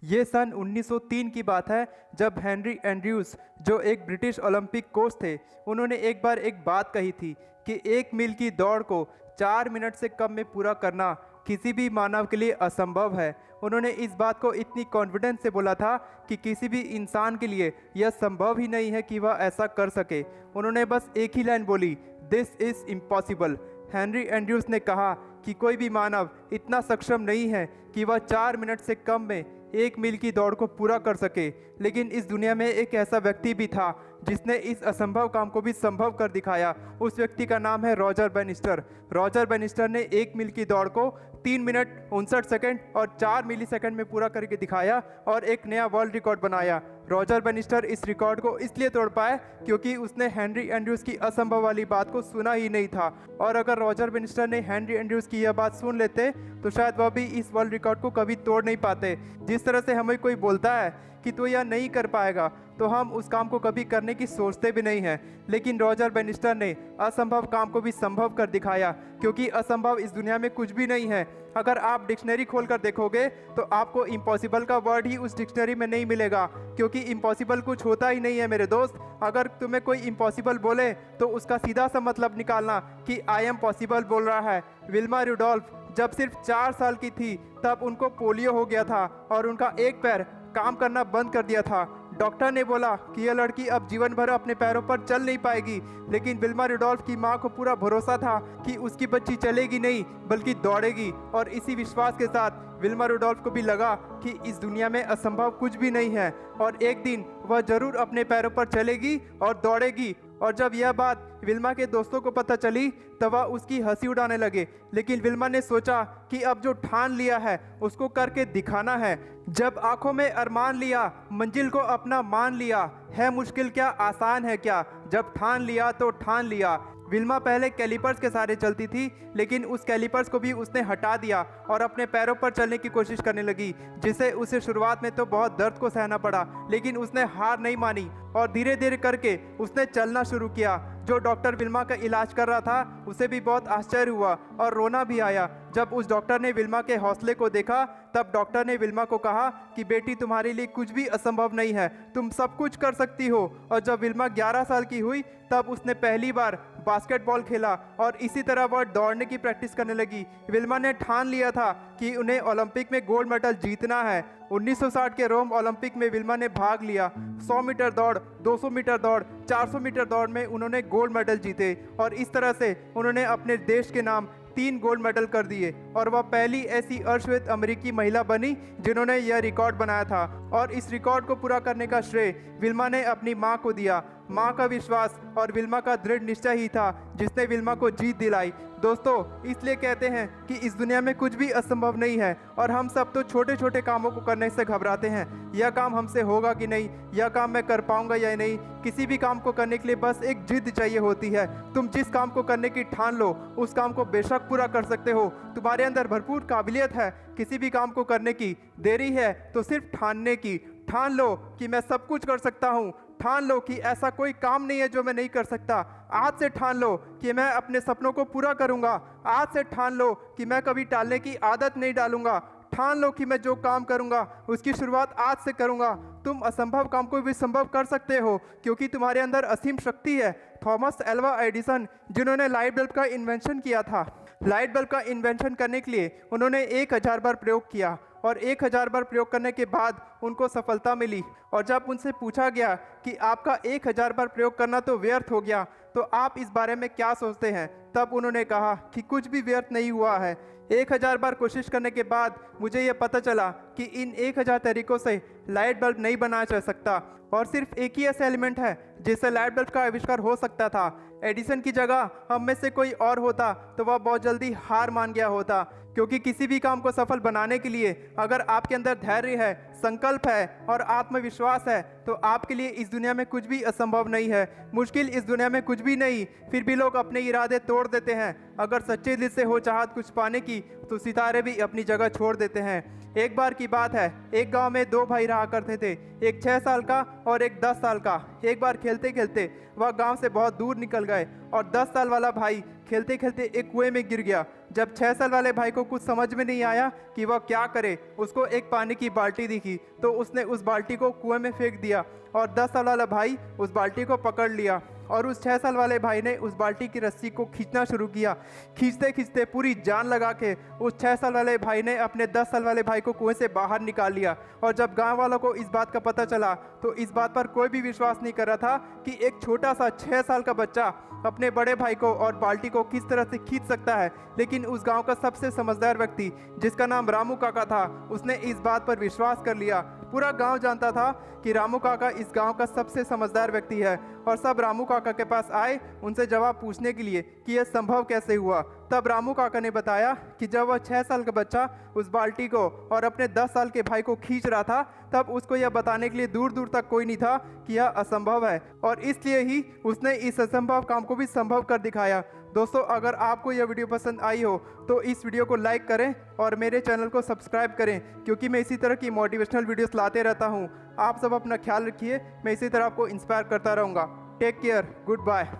ये सन 1903 की बात है, जब हेनरी एंड्रयूज, जो एक ब्रिटिश ओलंपिक कोच थे, उन्होंने एक बार एक बात कही थी कि 1 मील की दौड़ को 4 मिनट से कम में पूरा करना किसी भी मानव के लिए असंभव है। उन्होंने इस बात को इतनी कॉन्फिडेंस से बोला था कि किसी भी इंसान के लिए यह संभव ही नहीं है कि वह ऐसा कर सके। उन्होंने बस एक ही लाइन बोली, this is impossible. Henry Andrews ने कहा कि कोई भी मानव इतना सक्षम नहीं है कि वह 4 मिनट से कम में 1 मील की दौड़ को पूरा कर सके। लेकिन इस दुनिया में एक ऐसा व्यक्ति भी था जिसने इस असंभव काम को भी संभव कर दिखाया। उस व्यक्ति का नाम है रॉजर बैनिस्टर। रॉजर बैनिस्टर ने 1 मील की दौड़ को 3 मिनट 59 सेकंड और 4 मिलीसेकंड में पूरा करके दिखाया और एक नया वर्ल्ड रिकॉर्ड बनाया। रॉजर बैनिस्टर इस रिकॉर्ड को इसलिए तोड़ पाए क्योंकि उसने हेनरी एंड्रयूज की असंभव वाली बात को सुना ही नहीं था। और अगर रॉजर बैनिस्टर ने हेनरी एंड्रयूज की यह बात सुन लेते तो शायद वह भी इस वर्ल्ड रिकॉर्ड को कभी तोड़ नहीं पाते। जिस तरह से हमें कोई बोलता है कि तो यह नहीं कर पाएगा, तो हम उस काम को कभी करने की सोचते भी नहीं हैं। लेकिन रॉजर बैनिस्टर ने असंभव काम को भी संभव कर दिखाया, क्योंकि असंभव इस दुनिया में कुछ भी नहीं है। अगर आप डिक्शनरी खोलकर देखोगे तो आपको इम्पॉसिबल का वर्ड ही उस डिक्शनरी में नहीं मिलेगा, क्योंकि इम्पॉसिबल कुछ होता ही नहीं है मेरे दोस्त। अगर तुम्हें कोई इम्पॉसिबल बोले तो उसका सीधा सा मतलब निकालना कि आई एम पॉसिबल बोल रहा है। विल्मा रुडोल्फ जब सिर्फ 4 साल की थी तब उनको पोलियो हो गया था और उनका एक पैर काम करना बंद कर दिया था। डॉक्टर ने बोला कि यह लड़की अब जीवन भर अपने पैरों पर चल नहीं पाएगी, लेकिन विल्मा रुडोल्फ की मां को पूरा भरोसा था कि उसकी बच्ची चलेगी नहीं बल्कि दौड़ेगी। और इसी विश्वास के साथ विल्मा रुडोल्फ को भी लगा कि इस दुनिया में असंभव कुछ भी नहीं है और एक दिन वह जरूर अपने पैरों पर चलेगी और दौड़ेगी। और जब यह बात विल्मा के दोस्तों को पता चली तब वह उसकी हंसी उड़ाने लगे। लेकिन विल्मा ने सोचा कि अब जो ठान लिया है उसको करके दिखाना है। जब आंखों में अरमान लिया, मंजिल को अपना मान लिया, है मुश्किल क्या आसान है क्या, जब ठान लिया तो ठान लिया। विल्मा पहले कैलिपर्स के सहारे चलती थी, लेकिन उस कैलिपर्स को भी उसने हटा दिया और अपने पैरों पर चलने की कोशिश करने लगी, जिसे उसे शुरुआत में तो बहुत दर्द को सहना पड़ा। लेकिन उसने हार नहीं मानी और धीरे धीरे करके उसने चलना शुरू किया। जो डॉक्टर विल्मा का इलाज कर रहा था उसे भी बहुत आश्चर्य हुआ और रोना भी आया। जब उस डॉक्टर ने विल्मा के हौसले को देखा तब डॉक्टर ने विल्मा को कहा कि बेटी, तुम्हारे लिए कुछ भी असंभव नहीं है, तुम सब कुछ कर सकती हो। और जब विल्मा 11 साल की हुई तब उसने पहली बार बास्केटबॉल खेला और इसी तरह वह दौड़ने की प्रैक्टिस करने लगी। विल्मा ने ठान लिया था कि उन्हें ओलंपिक में गोल्ड मेडल जीतना है। 1960 के रोम ओलंपिक में विल्मा ने भाग लिया। 100 मीटर दौड़, 200 मीटर दौड़, 400 मीटर दौड़ में उन्होंने गोल्ड मेडल जीते और इस तरह से उन्होंने अपने देश के नाम 3 गोल्ड मेडल कर दिए और वह पहली ऐसी अर्धश्वेत अमेरिकी महिला बनी जिन्होंने यह रिकॉर्ड बनाया था। और इस रिकॉर्ड को पूरा करने का श्रेय विल्मा ने अपनी मां को दिया। मां का विश्वास और विल्मा का दृढ़ निश्चय ही था जिसने विल्मा को जीत दिलाई। दोस्तों, इसलिए कहते हैं कि इस दुनिया में कुछ भी असंभव नहीं है और हम सब तो छोटे छोटे कामों को करने से घबराते हैं। यह काम हमसे होगा कि नहीं, यह काम मैं कर पाऊंगा या नहीं। किसी भी काम को करने के लिए बस एक जिद चाहिए होती है। तुम जिस काम को करने की ठान लो उस काम को बेशक पूरा कर सकते हो। तुम्हारे अंदर भरपूर काबिलियत है किसी भी काम को करने की। देरी है तो सिर्फ ठानने की। ठान लो कि मैं सब कुछ कर सकता हूँ। ठान लो कि ऐसा कोई काम नहीं है जो मैं नहीं कर सकता। आज से ठान लो कि मैं अपने सपनों को पूरा करूंगा। आज से ठान लो कि मैं कभी टालने की आदत नहीं डालूंगा। ठान लो कि मैं जो काम करूंगा उसकी शुरुआत आज से करूंगा। तुम असंभव काम को भी संभव कर सकते हो क्योंकि तुम्हारे अंदर असीम शक्ति है। थॉमस एल्वा एडिसन, जिन्होंने लाइट बल्ब का इन्वेंशन किया था, लाइट बल्ब का इन्वेंशन करने के लिए उन्होंने 1000 बार प्रयोग किया और 1000 बार प्रयोग करने के बाद उनको सफलता मिली। और जब उनसे पूछा गया कि आपका 1000 बार प्रयोग करना तो व्यर्थ हो गया, तो आप इस बारे में क्या सोचते हैं, तब उन्होंने कहा कि कुछ भी व्यर्थ नहीं हुआ है। 1000 बार कोशिश करने के बाद मुझे यह पता चला कि इन 1000 तरीकों से लाइट बल्ब नहीं बनाया जा सकता और सिर्फ एक ही ऐसा एलिमेंट है जिससे लाइट बल्ब का आविष्कार हो सकता था। एडिसन की जगह हम में से कोई और होता तो वह बहुत जल्दी हार मान गया होता, क्योंकि किसी भी काम को सफल बनाने के लिए अगर आपके अंदर धैर्य है, संकल्प है और आत्मविश्वास है तो आपके लिए इस दुनिया में कुछ भी असंभव नहीं है। मुश्किल इस दुनिया में कुछ भी नहीं, फिर भी लोग अपने इरादे तोड़ देते हैं। अगर सच्चे दिल से हो चाहत कुछ पाने की तो सितारे भी अपनी जगह छोड़ देते हैं। एक बार की बात है, एक गांव में 2 भाई रहा करते थे, एक 6 साल का और एक 10 साल का। एक बार खेलते खेलते वह गांव से बहुत दूर निकल गए और 10 साल वाला भाई खेलते खेलते एक कुएं में गिर गया। जब 6 साल वाले भाई को कुछ समझ में नहीं आया कि वह क्या करे, उसको एक पानी की बाल्टी दिखी तो उसने उस बाल्टी को कुएं में फेंक दिया और 10 साल वाला भाई उस बाल्टी को पकड़ लिया और उस 6 साल वाले भाई ने उस बाल्टी की रस्सी को खींचना शुरू किया। खींचते खींचते पूरी जान लगा के उस 6 साल वाले भाई ने अपने 10 साल वाले भाई को कुएं से बाहर निकाल लिया। और जब गांव वालों को इस बात का पता चला तो इस बात पर कोई भी विश्वास नहीं कर रहा था कि एक छोटा सा 6 साल का बच्चा अपने बड़े भाई को और बाल्टी को किस तरह से खींच सकता है। लेकिन उस गांव का सबसे समझदार व्यक्ति, जिसका नाम रामू काका था, उसने इस बात पर विश्वास कर लिया। पूरा गांव जानता था कि रामू काका इस गांव का सबसे समझदार व्यक्ति है और सब रामू काका के पास आए उनसे जवाब पूछने के लिए कि यह संभव कैसे हुआ। तब रामू काका ने बताया कि जब वह 6 साल का बच्चा उस बाल्टी को और अपने 10 साल के भाई को खींच रहा था, तब उसको यह बताने के लिए दूर दूर तक कोई नहीं था कि यह असंभव है और इसलिए ही उसने इस असंभव काम को भी संभव कर दिखाया। दोस्तों, अगर आपको यह वीडियो पसंद आई हो तो इस वीडियो को लाइक करें और मेरे चैनल को सब्सक्राइब करें, क्योंकि मैं इसी तरह की मोटिवेशनल वीडियोस लाते रहता हूं। आप सब अपना ख्याल रखिए, मैं इसी तरह आपको इंस्पायर करता रहूँगा। Take care, good bye.